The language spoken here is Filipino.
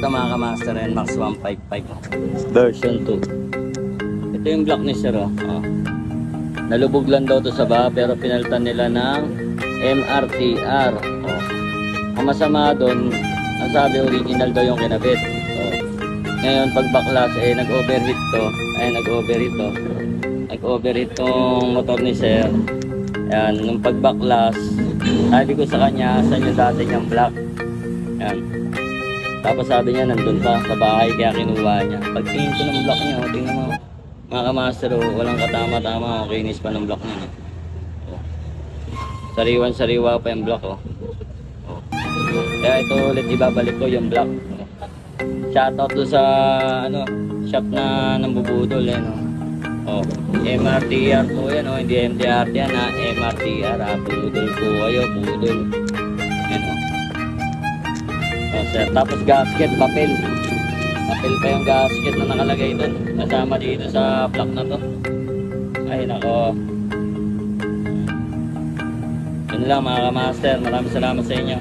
ito mga kamaster, NMAX 155 version 2. Ito yung block ni sir, oh. Nalubog lang daw to sa baha pero pinalitan nila ng MRTR. Oh. Ang masama doon, ang sabi original daw yung kinabit. Oh. Ngayon pag baklas nag-overheat to. Nag-overheat tong motor ni sir. Ayan, nung pagbaklas, sabi ko sa kanya, saan yung dati niyang block? Ayan. Tapos sabi niya, nandun pa sa bahay, kaya kinuha niya. Pagtingin ko ng block niya, tingnan mo. Mga kamaster, walang katama-tama, kinis pa ng block niya. Sariwan-sariwa pa yung block, oh. Kaya ito ulit ibabalik ko yung block. Shoutout doon sa, shop na nambubudol, Oh, MRTR po yan, hindi MTR yan, MRTR, budol po kayo, budol. Sir. Tapos gasket, papel pa yung gasket na nakalagay doon, kasama dito sa block na to. Ay nako, yun lang mga kamaster, maraming salamat sa inyo.